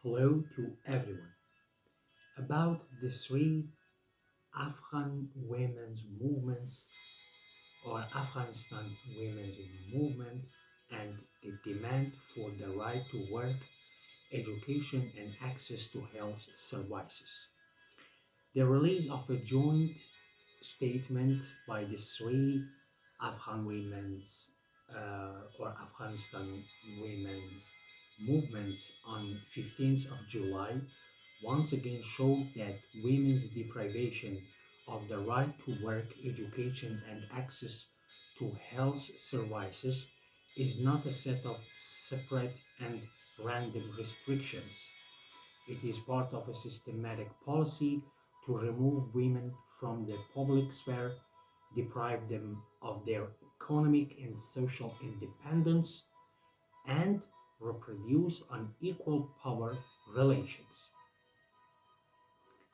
Hello to everyone. About the three Afghan women's movements or Afghanistan women's movements and the demand for the right to work, education, and access to health services. The release of a joint statement by the three Afghan women's or Afghanistan women's movements on 15th of July once again showed that women's deprivation of the right to work, education, and access to health services is not a set of separate and random restrictions. It is part of a systematic policy to remove women from the public sphere, deprive them of their economic and social independence, and reproduce unequal power relations.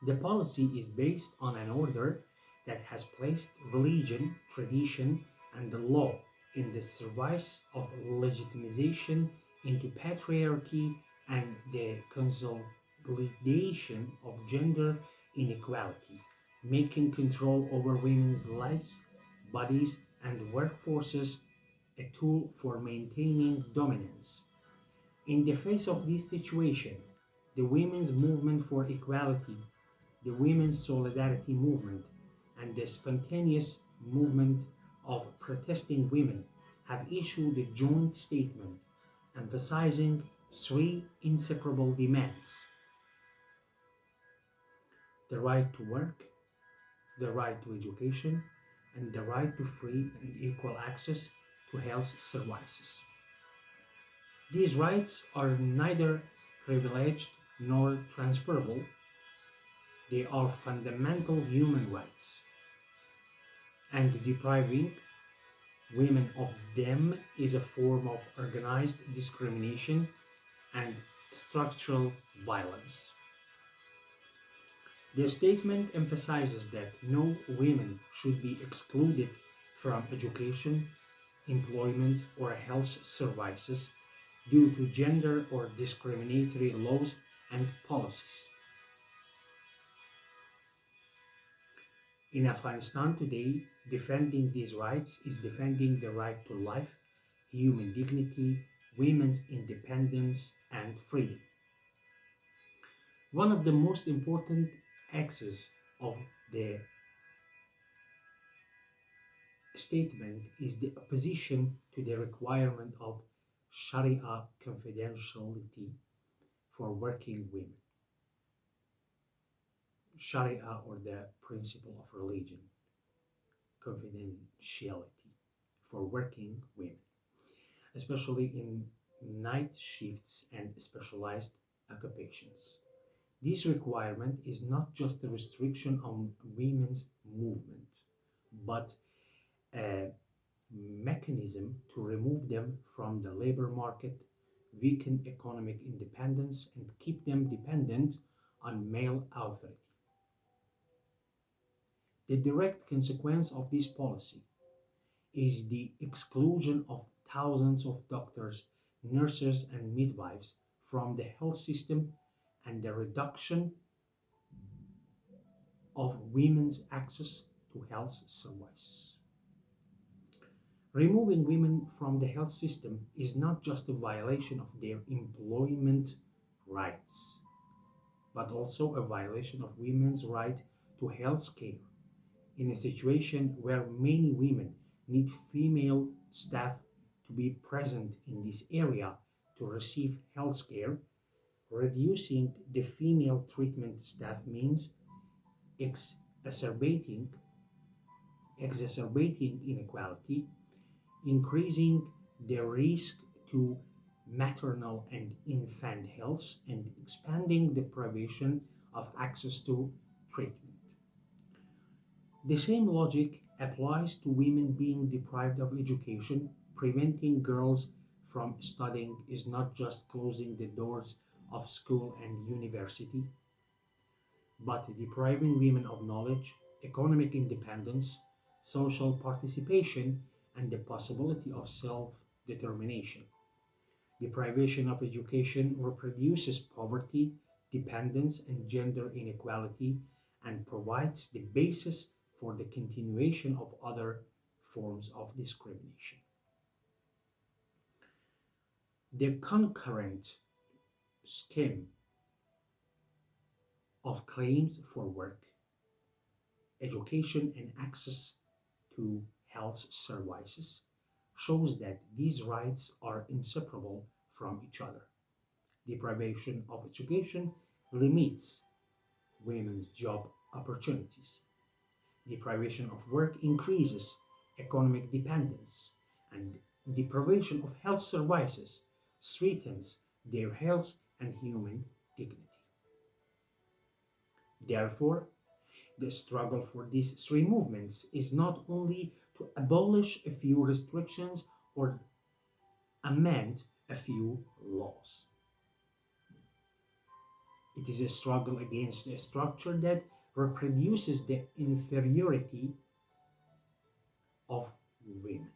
The policy is based on an order that has placed religion, tradition, and the law in the service of legitimization into patriarchy and the consolidation of gender inequality, making control over women's lives, bodies, and workforces a tool for maintaining dominance. In the face of this situation, the women's movement for equality, the women's solidarity movement, and the spontaneous movement of protesting women have issued a joint statement emphasizing three inseparable demands: the right to work, the right to education, and the right to free and equal access to health services. These rights are neither privileged nor transferable. They are fundamental human rights, and depriving women of them is a form of organized discrimination and structural violence. The statement emphasizes that no women should be excluded from education, employment, or health services due to gender or discriminatory laws and policies. In Afghanistan today, defending these rights is defending the right to life, human dignity, women's independence, and freedom. One of the most important axes of the statement is the opposition to the requirement of Sharia confidentiality for working women. Sharia, or the principle of religion, confidentiality for working women, especially in night shifts and specialized occupations. This requirement is not just a restriction on women's movement, but a mechanism to remove them from the labor market, weaken economic independence, and keep them dependent on male authority. The direct consequence of this policy is the exclusion of thousands of doctors, nurses, and midwives from the health system and the reduction of women's access to health services. Removing women from the health system is not just a violation of their employment rights, but also a violation of women's right to health care. In a situation where many women need female staff to be present in this area to receive health care, reducing the female treatment staff means exacerbating, exacerbating inequality, increasing the risk to maternal and infant health, and expanding the privation of access to treatment. The same logic applies to women being deprived of education. Preventing girls from studying is not just closing the doors of school and university, but depriving women of knowledge, economic independence, social participation, and the possibility of self determination. Deprivation of education reproduces poverty, dependence, and gender inequality and provides the basis for the continuation of other forms of discrimination. The concurrent scheme of claims for work, education, and access to health services shows that these rights are inseparable from each other. Deprivation of education limits women's job opportunities. Deprivation of work increases economic dependence, and deprivation of health services threatens their health and human dignity. Therefore, the struggle for these three movements is not only to abolish a few restrictions or amend a few laws. It is a struggle against a structure that reproduces the inferiority of women.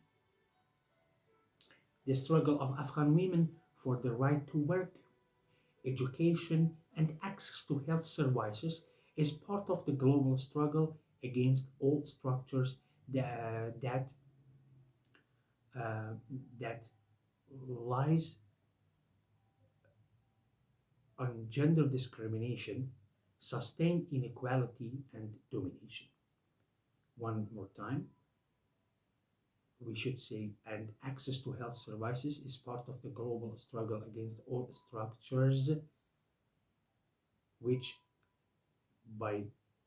The struggle of Afghan women for the right to work, education, and access to health services is part of the global struggle against all structures that, uh, that lies on gender discrimination, sustained inequality, and domination. One more time, we should say, and access to health services is part of the global struggle against all structures which, by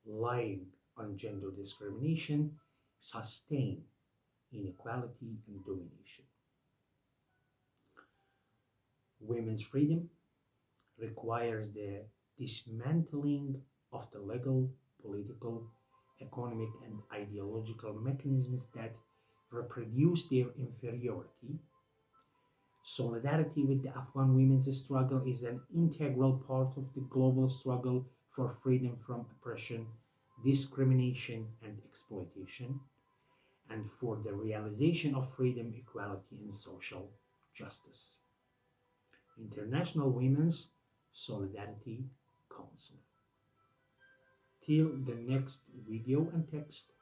lying on gender discrimination, sustain inequality and domination. Women's freedom requires the dismantling of the legal, political, economic, and ideological mechanisms that reproduce their inferiority. Solidarity with the Afghan women's struggle is an integral part of the global struggle for freedom from oppression, discrimination, and exploitation, and for the realization of freedom, equality, and social justice. International Women's Solidarity Council. Till the next video and text,